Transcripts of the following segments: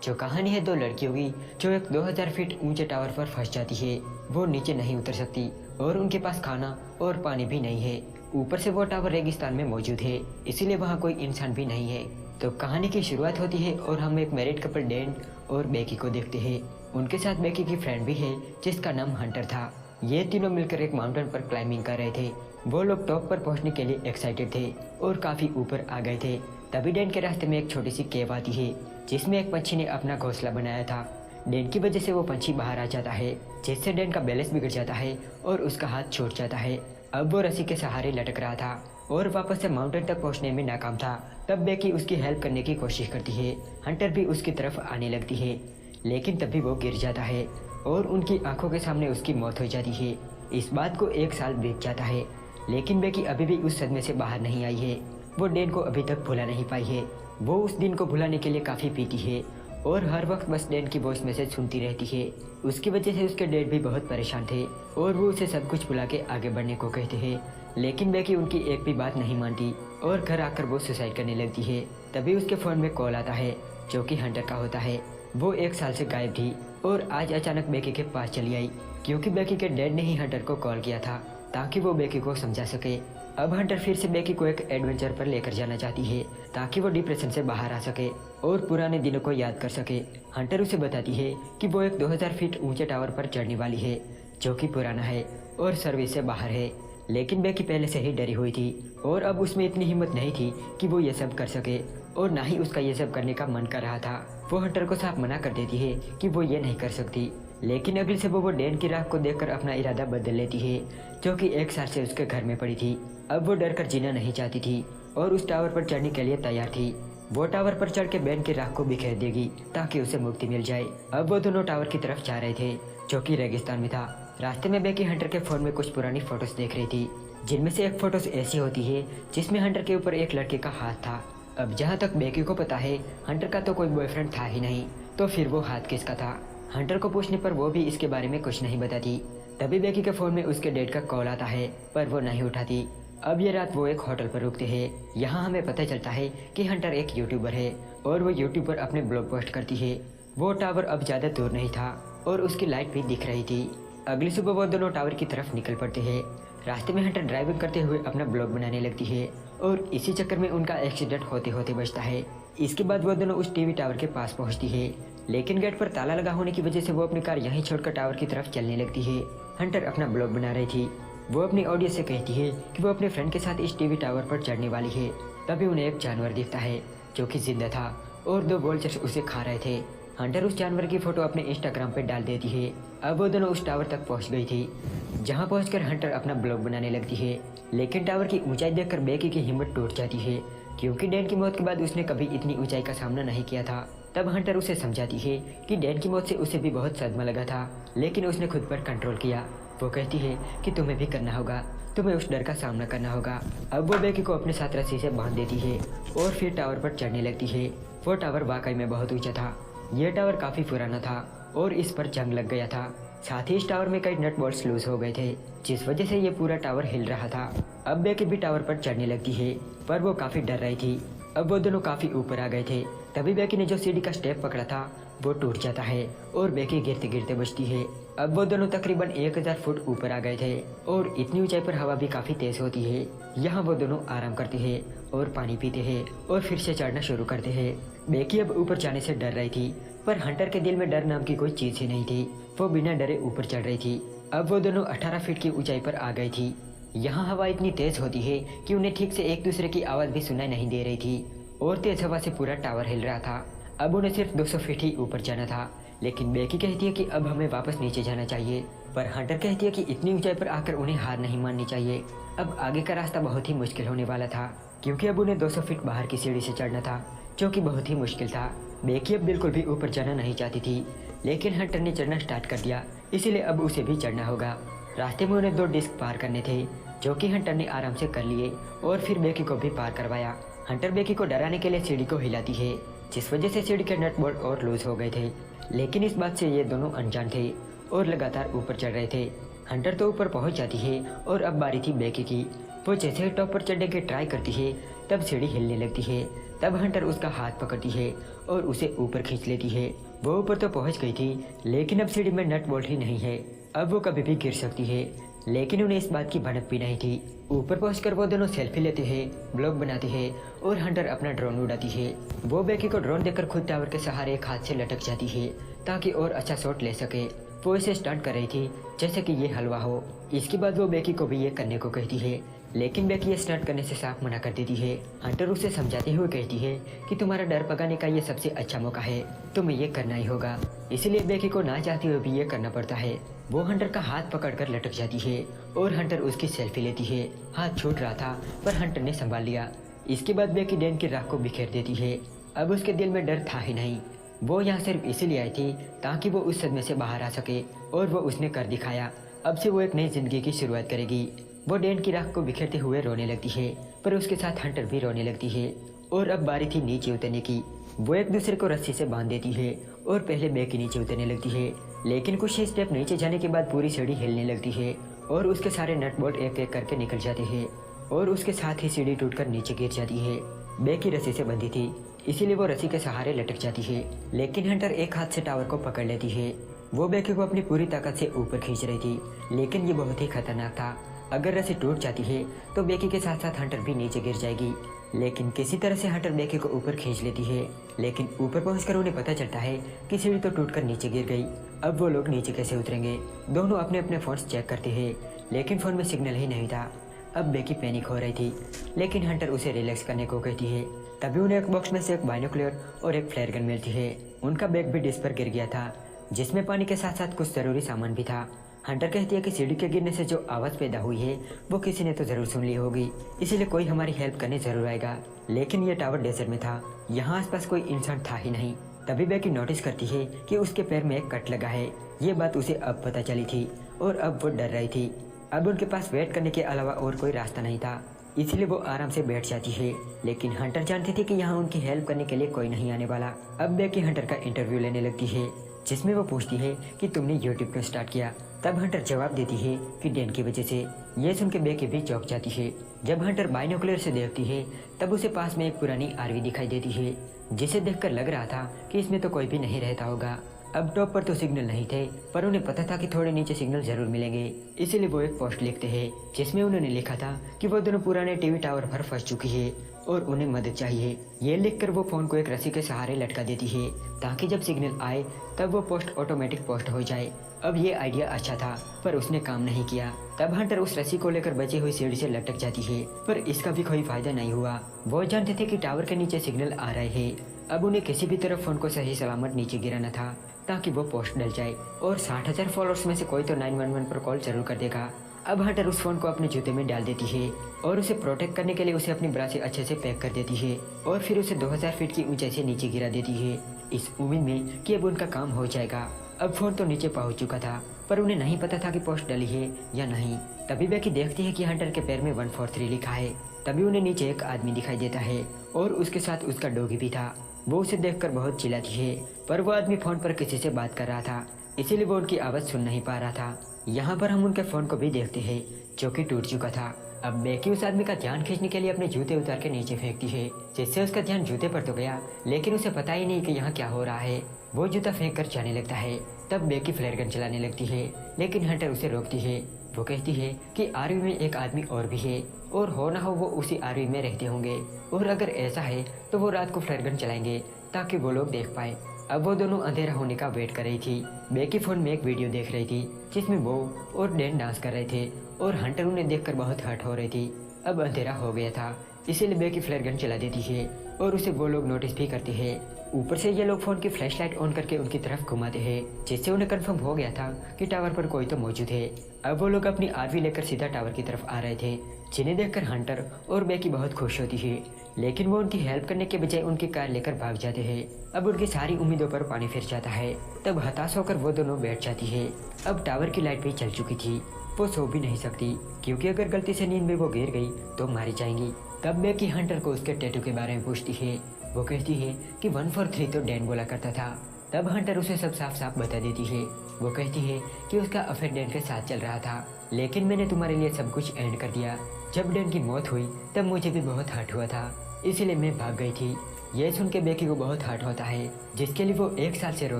जो कहानी है दो लड़कियों की जो एक 2000 फीट ऊंचे टावर पर फंस जाती है। वो नीचे नहीं उतर सकती और उनके पास खाना और पानी भी नहीं है। ऊपर से वो टावर रेगिस्तान में मौजूद है, इसीलिए वहाँ कोई इंसान भी नहीं है। तो कहानी की शुरुआत होती है और हम एक मैरिड कपल डैन और बेकी को देखते हैं। उनके साथ बेकी की फ्रेंड भी है जिसका नाम हंटर था। ये तीनों मिलकर एक माउंटेन पर क्लाइंबिंग कर रहे थे। वो लोग टॉप पर पहुंचने के लिए एक्साइटेड थे और काफी ऊपर आ गए थे। तभी डैन के रास्ते में एक छोटी सी केव आती है जिसमें एक पंछी ने अपना घोंसला बनाया था। डैन की वजह से वो पंछी बाहर आ जाता है, जिससे डैन का बैलेंस बिगड़ जाता है और उसका हाथ छूट जाता है। अब वो रस्सी के सहारे लटक रहा था और वापस से माउंटेन तक पहुंचने में नाकाम था। तब बेकी उसकी हेल्प करने की कोशिश करती है। हंटर भी उसकी तरफ आने लगती है, लेकिन तभी वो गिर जाता है और उनकी आंखों के सामने उसकी मौत हो जाती है। इस बात को 1 साल बीत जाता है, लेकिन बेकी अभी भी उस सदमे से बाहर नहीं आई है। वो डैन को अभी तक भुला नहीं पाई है। वो उस दिन को भुलाने के लिए काफ़ी पीती है और हर वक्त बस डैन की वॉइस मैसेज सुनती रहती है। उसकी वजह से उसके डैड भी बहुत परेशान थे और वो उसे सब कुछ भुला के आगे बढ़ने को कहते हैं, लेकिन बेकी उनकी एक भी बात नहीं मानती और घर आकर वो सुसाइड करने लगती है। तभी उसके फ़ोन में कॉल आता है जो कि हंटर का होता है। वो 1 साल से गायब थी और आज अचानक बेकी के पास चली आई, क्योंकि बेकी के डैड ने ही हंटर को कॉल किया था ताकि वो बेकी को समझा सके। अब हंटर फिर से बेकी को एक एडवेंचर पर लेकर जाना चाहती है ताकि वो डिप्रेशन से बाहर आ सके और पुराने दिनों को याद कर सके। हंटर उसे बताती है कि वो एक 2000 फीट ऊंचे टावर पर चढ़ने वाली है जो कि पुराना है और सर्विस से बाहर है। लेकिन बेकी पहले से ही डरी हुई थी और अब उसमें इतनी हिम्मत नहीं थी कि वो ये सब कर सके और ना ही उसका ये सब करने का मन कर रहा था। वो हंटर को साफ मना कर देती है कि वो ये नहीं कर सकती, लेकिन अगली सुबह वो डैन की राख को देखकर अपना इरादा बदल लेती है जो कि 1 साल से उसके घर में पड़ी थी। अब वो डर कर जीना नहीं चाहती थी और उस टावर पर चढ़ने के लिए तैयार थी। वो टावर पर चढ़ के बैन की राख को बिखेर देगी ताकि उसे मुक्ति मिल जाए। अब वो दोनों टावर की तरफ जा रहे थे जो कि रेगिस्तान में था। रास्ते में बेकी हंटर के फोन में कुछ पुरानी फोटोज देख रही थी, जिनमें से एक फोटोज ऐसी होती है जिसमें हंटर के ऊपर एक लड़के का हाथ था। अब जहाँ तक बेकी को पता है हंटर का तो कोई बॉयफ्रेंड था ही नहीं, तो फिर वो हाथ किसका था? हंटर को पूछने पर वो भी इसके बारे में कुछ नहीं बताती। तभी बेकी के फोन में उसके डैड का कॉल आता है पर वो नहीं उठाती। अब ये रात वो एक होटल पर रुकते हैं। यहाँ हमें पता चलता है कि हंटर एक यूट्यूबर है और वो यूट्यूब पर अपने ब्लॉग पोस्ट करती है। वो टावर अब ज़्यादा दूर नहीं था और उसकी लाइट भी दिख रही थी। अगली सुबह वो दोनों टावर की तरफ निकल पड़ते हैं। रास्ते में हंटर ड्राइविंग करते हुए अपना ब्लॉग बनाने लगती है और इसी चक्कर में उनका एक्सीडेंट होते होते बचता है। इसके बाद वो दोनों उस टीवी टावर के पास पहुंचती है, लेकिन गेट पर ताला लगा होने की वजह से वो अपनी कार यहीं छोड़कर टावर की तरफ चलने लगती है। हंटर अपना ब्लॉग बना रही थी। वो अपनी ऑडियंस से कहती है कि वो अपने फ्रेंड के साथ इस टीवी टावर पर चढ़ने वाली है। तभी उन्हें एक जानवर दिखता है जो कि जिंदा था और 2 वोल्चर्स उसे खा रहे थे। हंटर उस जानवर की फोटो अपने इंस्टाग्राम पर डाल देती है। अब वो दोनों उस टावर तक पहुंच गई थी, जहां पहुंचकर हंटर अपना ब्लॉग बनाने लगती है। लेकिन टावर की ऊंचाई देखकर बेकी की हिम्मत टूट जाती है, क्योंकि डैन की मौत के बाद उसने कभी इतनी ऊंचाई का सामना नहीं किया था। तब हंटर उसे समझाती है कि डैन की मौत से उसे भी बहुत सदमा लगा था, लेकिन उसने खुद पर कंट्रोल किया। वो कहती है कि तुम्हें भी करना होगा, तुम्हें उस डर का सामना करना होगा। अब वो बेकी को अपने साथ रस्सी से बांध देती है और फिर टावर पर चढ़ने लगती है। वो टावर वाकई में बहुत ऊंचा था। यह टावर काफी पुराना था और इस पर जंग लग गया था। साथ ही इस टावर में कई नट बोल्ट्स लूज हो गए थे, जिस वजह से ये पूरा टावर हिल रहा था। अब बेकी भी टावर पर चढ़ने लगती है, पर वो काफी डर रही थी। अब वो दोनों काफी ऊपर आ गए थे। तभी बेकी ने जो सीढ़ी का स्टेप पकड़ा था वो टूट जाता है और बेकी गिरते गिरते बचती है। अब वो दोनों तकरीबन 1000 फुट ऊपर आ गए थे और इतनी ऊंचाई पर हवा भी काफी तेज होती है। यहाँ वो दोनों आराम करते हैं और पानी पीते हैं और फिर से चढ़ना शुरू करते हैं। बेकी अब ऊपर जाने से डर रही थी, पर हंटर के दिल में डर नाम की कोई चीज ही नहीं थी। वो बिना डरे ऊपर चढ़ रही थी। अब वो दोनों 18 फीट की ऊंचाई पर आ गई थी। यहाँ हवा इतनी तेज होती है कि उन्हें ठीक से एक दूसरे की आवाज भी सुनाई नहीं दे रही थी और तेज हवा से पूरा टावर हिल रहा था। अब उन्हें सिर्फ 200 फीट ही ऊपर जाना था, लेकिन बेकी कहती है कि अब हमें वापस नीचे जाना चाहिए, पर हंटर कहती है कि इतनी ऊंचाई पर आकर उन्हें हार नहीं माननी चाहिए। अब आगे का रास्ता बहुत ही मुश्किल होने वाला था, क्योंकि अब उन्हें 200 फीट बाहर की सीढ़ी से चढ़ना था, जो कि बहुत ही मुश्किल था। बेकी अब बिल्कुल भी ऊपर जाना नहीं चाहती थी, लेकिन हंटर ने चढ़ना स्टार्ट कर दिया, इसीलिए अब उसे भी चढ़ना होगा। रास्ते में उन्हें 2 डिस्क पार करने थे, जो कि हंटर ने आराम से कर लिए और फिर बेकी को भी पार करवाया। हंटर बेकी को डराने के लिए सीढ़ी को हिलाती है, जिस वजह से सीढ़ी के नट बोल्ट और लूज हो गए थे, लेकिन इस बात से ये दोनों अनजान थे और लगातार ऊपर चढ़ रहे थे। हंटर तो ऊपर पहुंच जाती है और अब बारी थी बेकी की। वो जैसे ही टॉप पर चढ़ने की ट्राई करती है तब सीढ़ी हिलने लगती है। तब हंटर उसका हाथ पकड़ती है और उसे ऊपर खींच लेती है। वो ऊपर तो पहुंच गई थी, लेकिन अब सीढ़ी में नट बोल्ट ही नहीं है। अब वो कभी भी गिर सकती है, लेकिन उन्हें इस बात की भनक भी नहीं थी। ऊपर पहुंचकर वो दोनों सेल्फी लेते हैं, ब्लॉग बनाते हैं और हंटर अपना ड्रोन उड़ाती है। वो बेकी को ड्रोन देकर खुद टावर के सहारे एक हाथ से लटक जाती है ताकि और अच्छा शॉट ले सके। वो इसे स्टंट कर रही थी जैसे कि ये हलवा हो। इसके बाद वो बेकी को भी ये करने को कहती है, लेकिन बेकी ये स्टंट करने से साफ मना कर देती है। हंटर उसे समझाते हुए कहती है कि तुम्हारा डर भगाने का ये सबसे अच्छा मौका है, तुम्हें ये करना ही होगा। इसीलिए बेकी को ना चाहते हुए भी ये करना पड़ता है। वो हंटर का हाथ पकड़कर लटक जाती है और हंटर उसकी सेल्फी लेती है। हाथ छूट रहा था पर हंटर ने संभाल लिया। इसके बाद बेकी डैन की राख को बिखेर देती है। अब उसके दिल में डर था ही नहीं। वो यहाँ सिर्फ इसीलिए आई थी ताकि वो उस सदमे से बाहर आ सके, और वो उसने कर दिखाया। अब से वो एक नई जिंदगी की शुरुआत करेगी। वो डैन की राख को बिखेरते हुए रोने लगती है, पर उसके साथ हंटर भी रोने लगती है। और अब बारी थी नीचे उतरने की। वो एक दूसरे को रस्सी से बांध देती है और पहले बेकी नीचे उतरने लगती है, लेकिन कुछ ही स्टेप नीचे जाने के बाद पूरी सीढ़ी हिलने लगती है और उसके सारे नट बोल्ट एक एक करके निकल जाते हैं और उसके साथ ही सीढ़ी टूटकर नीचे गिर जाती है। बेकी रस्सी से बंधी थी, इसीलिए वो रस्सी के सहारे लटक जाती है, लेकिन हंटर एक हाथ से टावर को पकड़ लेती है। वो बेकी को अपनी पूरी ताकत से ऊपर खींच रही थी, लेकिन ये बहुत ही खतरनाक था। अगर रस्सी टूट जाती है तो बेकी के साथ साथ हंटर भी नीचे गिर जाएगी। लेकिन किसी तरह से हंटर बेकी को ऊपर खींच लेती है, लेकिन ऊपर पहुंचकर उन्हें पता चलता है कि सीढ़ी तो टूटकर नीचे गिर गई। अब वो लोग नीचे कैसे उतरेंगे? दोनों अपने अपने फोन्स चेक करते हैं, लेकिन फोन में सिग्नल ही नहीं था। अब बेकी पैनिक हो रही थी, लेकिन हंटर उसे रिलैक्स करने को कहती है। तभी उन्हें एक बॉक्स में से एक बाइनोकुलर और एक फ्लेयर गन मिलती है। उनका बैग भी डिस्क पर गिर गया था, जिसमें पानी के साथ साथ कुछ जरूरी सामान भी था। हंटर कहती है कि सीढ़ी के गिरने से जो आवाज़ पैदा हुई है वो किसी ने तो ज़रूर सुन ली होगी, इसीलिए कोई हमारी हेल्प करने ज़रूर आएगा। लेकिन यह टावर डेजर्ट में था, यहाँ आसपास कोई इंसान था ही नहीं। तभी बेकी नोटिस करती है कि उसके पैर में एक कट लगा है। ये बात उसे अब पता चली थी और अब वो डर रही थी। अब उनके पास वेट करने के अलावा और कोई रास्ता नहीं था, इसलिए वो आराम से बैठ जाती है। लेकिन हंटर जानती थी कि यहाँ उनकी हेल्प करने के लिए कोई नहीं आने वाला। अब बेकी हंटर का इंटरव्यू लेने लगती है, जिसमें वो पूछती है कि तुमने यूट्यूब क्यों स्टार्ट किया। तब हंटर जवाब देती है कि डैन की वजह से। ये सुन के बेकी भी चौंक जाती है। जब हंटर बाइनोकुलर से देखती है तब उसे पास में एक पुरानी आरवी दिखाई देती है, जिसे देखकर लग रहा था कि इसमें तो कोई भी नहीं रहता होगा। अब टॉप पर तो सिग्नल नहीं थे, पर उन्हें पता था कि थोड़े नीचे सिग्नल जरूर मिलेंगे, इसीलिए वो एक पोस्ट लिखते हैं जिसमें उन्होंने लिखा था कि वो दोनों पुराने टीवी टावर पर फंस चुकी है और उन्हें मदद चाहिए। ये लिखकर वो फोन को एक रस्सी के सहारे लटका देती है ताकि जब सिग्नल आए तब वो पोस्ट ऑटोमेटिक पोस्ट हो जाए। अब ये आइडिया अच्छा था, पर उसने काम नहीं किया। तब हंटर उस रस्सी को लेकर बची हुई सीढ़ी से लटक जाती है, पर इसका भी कोई फायदा नहीं हुआ। वो जानते थे कि टावर के नीचे सिग्नल आ रहे हैं। अब उन्हें किसी भी तरफ फोन को सही सलामत नीचे गिराना था ताकि वो पोस्ट डल जाए, और 60,000 फॉलोअर्स में से कोई तो 911 पर कॉल जरूर कर देगा। अब हंटर उस फोन को अपने जूते में डाल देती है और उसे प्रोटेक्ट करने के लिए उसे अपनी ब्रा से अच्छे से पैक कर देती है और फिर उसे 2000 फीट की ऊंचाई से नीचे गिरा देती है, इस उम्मीद में कि अब उनका काम हो जाएगा। अब फोन तो नीचे पहुंच चुका था, पर उन्हें नहीं पता था कि पोस्ट डली है या नहीं। तभी बेकी देखती है कि हंटर के पैर में 143 लिखा है। तभी उन्हें नीचे एक आदमी दिखाई देता है और उसके साथ उसका डॉगी भी था। वो उसे देखकर बहुत चिल्लाती है, पर वो आदमी फोन पर किसी से बात कर रहा था, इसीलिए वो उनकी आवाज़ सुन नहीं पा रहा था। यहाँ पर हम उनके फोन को भी देखते हैं जो कि टूट चुका था। अब बेकी उस आदमी का ध्यान खींचने के लिए अपने जूते उतार के नीचे फेंकती है, जिससे उसका ध्यान जूते पर तो गया, लेकिन उसे पता ही नहीं कि यहाँ क्या हो रहा है। वो जूता फेंक कर जाने लगता है। तब बेकी फ्लेयर गन चलाने लगती है, लेकिन हंटर उसे रोकती है। वो कहती है कि आरवी में एक आदमी और भी है, और हो ना हो वो उसी आरवी में रहते होंगे, और अगर ऐसा है तो वो रात को फ्लेयर गन चलाएंगे ताकि वो लोग देख पाए। अब वो दोनों अंधेरा होने का वेट कर रही थी। बेकी फोन में एक वीडियो देख रही थी जिसमें वो और डैन डांस कर रहे थे, और हंटर उन्हें देखकर बहुत हर्ट हो रही थी। अब अंधेरा हो गया था, इसीलिए बेकी फ्लेयर गन चला देती है और उसे वो लोग नोटिस भी करते हैं। ऊपर से ये लोग फोन की फ्लैशलाइट ऑन करके उनकी तरफ घुमाते हैं, जिससे उन्हें कंफर्म हो गया था कि टावर पर कोई तो मौजूद है। अब वो लोग अपनी आरवी लेकर सीधा टावर की तरफ आ रहे थे, जिन्हें देखकर हंटर और बेकी बहुत खुश होती है, लेकिन वो उनकी हेल्प करने के बजाय उनकी कार लेकर भाग जाते हैं। अब उनकी सारी उम्मीदों पर पानी फिर जाता है। तब हताश होकर वो दोनों बैठ जाती है। अब टावर की लाइट भी चल चुकी थी। वो सो भी नहीं सकती, क्योंकि अगर गलती से नींद में वो गिर गई तो मारी जाएंगी। तब बेकी हंटर को उसके टैटू के बारे में पूछती है। वो कहती है कि 143 तो डैन बोला करता था। तब हंटर उसे सब साफ साफ बता देती है। वो कहती है कि उसका अफेयर डैन के साथ चल रहा था, लेकिन मैंने तुम्हारे लिए सब कुछ एंड कर दिया। जब डैन की मौत हुई तब मुझे भी बहुत हर्ट हुआ था, इसीलिए मैं भाग गई थी। ये सुन के बेकी को बहुत हर्ट होता है, जिसके लिए वो 1 साल से रो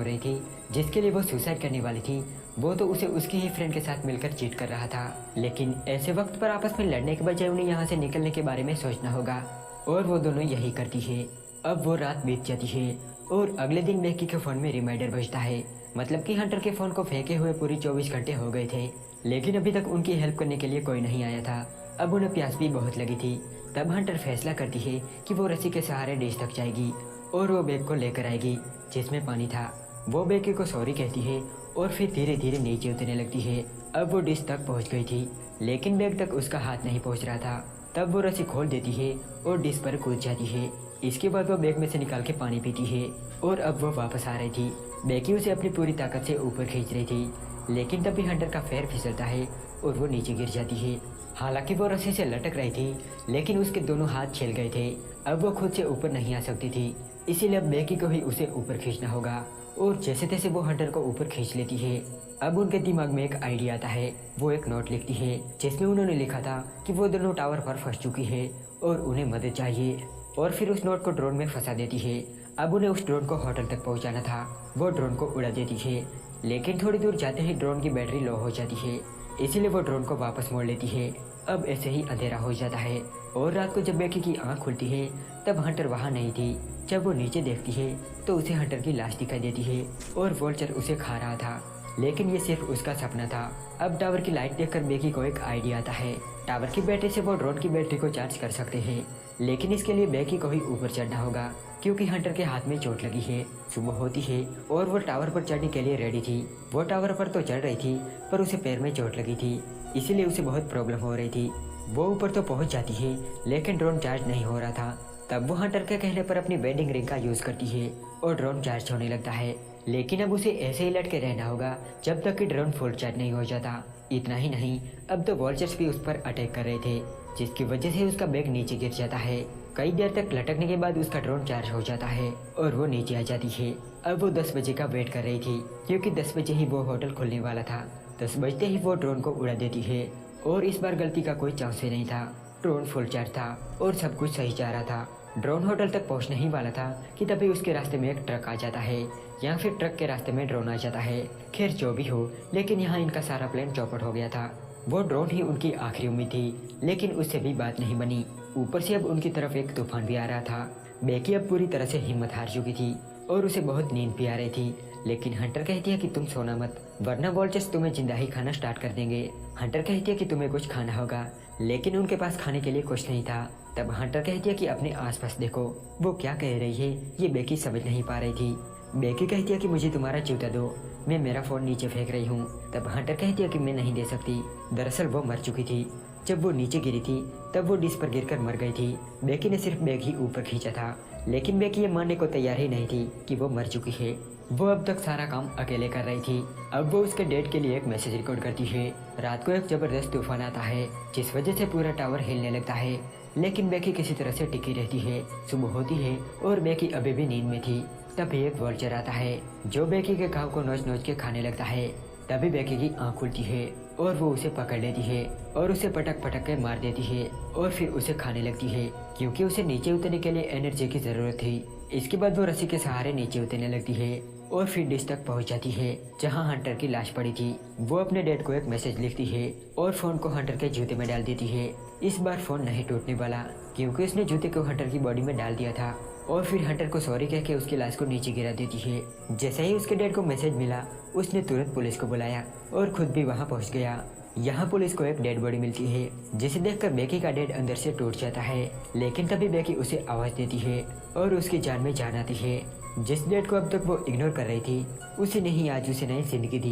रही थी, जिसके लिए वो सुसाइड करने वाली थी। वो तो उसे उसकी ही फ्रेंड के साथ मिलकर चीट कर रहा था। लेकिन ऐसे वक्त पर आपस में लड़ने के बजाय उन्हें यहाँ से निकलने के बारे में सोचना होगा, और वो दोनों यही करती है। अब वो रात बीत जाती है और अगले दिन बेकी के फोन में रिमाइंडर बजता है। मतलब कि हंटर के फोन को फेंके हुए पूरी 24 घंटे हो गए थे, लेकिन अभी तक उनकी हेल्प करने के लिए कोई नहीं आया था। अब उन्हें प्यास भी बहुत लगी थी। तब हंटर फैसला करती है कि वो रस्सी के सहारे डिश तक जाएगी और वो बैग को लेकर आएगी जिसमें पानी था। वो बेकी को सॉरी कहती है और फिर धीरे धीरे नीचे उतरने लगती है। अब वो डिश तक पहुंच गई थी, लेकिन बैग तक उसका हाथ नहीं पहुंच रहा था। तब वो रस्सी खोल देती है और डिश पर कूद जाती है। इसके बाद वो बैग में से निकाल के पानी पीती है और अब वो वापस आ रही थी। बेकी उसे अपनी पूरी ताकत से ऊपर खींच रही थी, लेकिन तभी हंटर का पैर फिसलता है और वो नीचे गिर जाती है। हालांकि वो रस्सी से लटक रही थी, लेकिन उसके दोनों हाथ छिल गए थे। अब वो खुद से ऊपर नहीं आ सकती थी, इसीलिए अब बेकी को ही उसे ऊपर खींचना होगा। और जैसे तैसे वो हंटर को ऊपर खींच लेती है। अब उनके दिमाग में एक आइडिया आता है। वो एक नोट लिखती है जिसमें उन्होंने लिखा था कि वो दोनों टावर पर फंस चुकी है और उन्हें मदद चाहिए। और फिर उस नोट को ड्रोन में फंसा देती है। अब उन्हें उस ड्रोन को होटल तक पहुंचाना था। वो ड्रोन को उड़ा देती है, लेकिन थोड़ी दूर जाते ही ड्रोन की बैटरी लो हो जाती है, इसीलिए वो ड्रोन को वापस मोड़ लेती है। अब ऐसे ही अंधेरा हो जाता है और रात को जब बेकी की आंख खुलती है तब हंटर वहाँ नहीं थी। जब वो नीचे देखती है तो उसे हंटर की लाश दिखाई देती है और वोल्चर उसे खा रहा था, लेकिन ये सिर्फ उसका सपना था। अब टावर की लाइट देखकर बेकी को एक आइडिया आता है। टावर की बैटरी से वो ड्रोन की बैटरी को चार्ज कर सकते हैं, लेकिन इसके लिए बेकी को ही ऊपर चढ़ना होगा, क्योंकि हंटर के हाथ में चोट लगी है। सुबह होती है और वो टावर पर चढ़ने के लिए रेडी थी। वो टावर पर तो चढ़ रही थी, पर उसे पैर में चोट लगी थी, इसीलिए उसे बहुत प्रॉब्लम हो रही थी। वो ऊपर तो पहुंच जाती है, लेकिन ड्रोन चार्ज नहीं हो रहा था। तब वो हंटर के कहने पर अपनी वेडिंग रिंग का यूज करती है और ड्रोन चार्ज होने लगता है। लेकिन अब उसे ऐसे ही लटके रहना होगा जब तक कि ड्रोन फुल चार्ज नहीं हो जाता। इतना ही नहीं, अब तो वॉल्चर्स भी उस पर अटैक कर रहे थे, जिसकी वजह से उसका बैग नीचे गिर जाता है। कई देर तक लटकने के बाद उसका ड्रोन चार्ज हो जाता है और वो नीचे आ जाती है। अब वो 10 बजे का वेट कर रही थी, क्योंकि 10 बजे ही वो होटल खुलने वाला था। 10 बजते ही वो ड्रोन को उड़ा देती है और इस बार गलती का कोई चांस ही नहीं था। ड्रोन फुल चार्ज था और सब कुछ सही जा रहा था। ड्रोन होटल तक पहुंचने ही वाला था कि तभी उसके रास्ते में एक ट्रक आ जाता है, या फिर ट्रक के रास्ते में ड्रोन आ जाता है। खैर जो भी हो, लेकिन यहाँ इनका सारा प्लान चौपट हो गया था। वो ड्रोन ही उनकी आखिरी उम्मीद थी, लेकिन उससे भी बात नहीं बनी। ऊपर से अब उनकी तरफ एक तूफान भी आ रहा था। बेकी अब पूरी तरह से हिम्मत हार चुकी थी और उसे बहुत नींद भी आ रही थी, लेकिन हंटर कहती है कि तुम सोना मत, वरना वॉल्चर्स तुम्हें जिंदा ही खाना स्टार्ट कर देंगे। हंटर कहती है कि तुम्हें कुछ खाना होगा, लेकिन उनके पास खाने के लिए कुछ नहीं था। तब हंटर कहती है कि अपने आसपास देखो। वो क्या कह रही है ये बेकी समझ नहीं पा रही थी। बेकी कहती है कि मुझे तुम्हारा जूता दो, मैं मेरा फोन नीचे फेंक रही हूँ। तब हंटर कहती है कि मैं नहीं दे सकती। दरअसल वो मर चुकी थी। जब वो नीचे गिरी थी तब वो डिश पर गिरकर मर गई थी। बेकी ने सिर्फ बैग ही ऊपर खींचा था, लेकिन बेकी ये मानने को तैयार ही नहीं थी कि वो मर चुकी है। वो अब तक सारा काम अकेले कर रही थी। अब वो उसके डैड के लिए एक मैसेज रिकॉर्ड करती है। रात को एक जबरदस्त तूफान आता है, जिस वजह से पूरा टावर हिलने लगता है, लेकिन बेकी किसी तरह से टिकी रहती है। सुबह होती है और बेकी अभी भी नींद में थी। तभी एक वॉल्चर आता है जो बेकी के घाव को नोच नोच के खाने लगता है। तभी बेकी की आंख खुलती है और वो उसे पकड़ लेती है और उसे पटक पटक के मार देती है और फिर उसे खाने लगती है, क्योंकि उसे नीचे उतरने के लिए एनर्जी की जरूरत थी। इसके बाद वो रस्सी के सहारे नीचे उतरने लगती है और फिर डिश तक पहुंच जाती है जहां हंटर की लाश पड़ी थी। वो अपने डैड को एक मैसेज लिखती है और फोन को हंटर के जूते में डाल देती है। इस बार फोन नहीं टूटने वाला, क्योंकि उसने जूते को हंटर की बॉडी में डाल दिया था। और फिर हंटर को सॉरी कह के उसकी लाश को नीचे गिरा देती है। जैसे ही उसके डैड को मैसेज मिला, उसने तुरंत पुलिस को बुलाया और खुद भी वहां पहुंच गया। यहाँ पुलिस को एक डेड बॉडी मिलती है, जिसे देखकर बेकी का डैड अंदर से टूट जाता है। लेकिन तभी बेकी उसे आवाज देती है और उसकी जान में जान आती है। जिस डेड को अब तक वो इग्नोर कर रही थी, उसी ने ही आज उसे नई जिंदगी दी।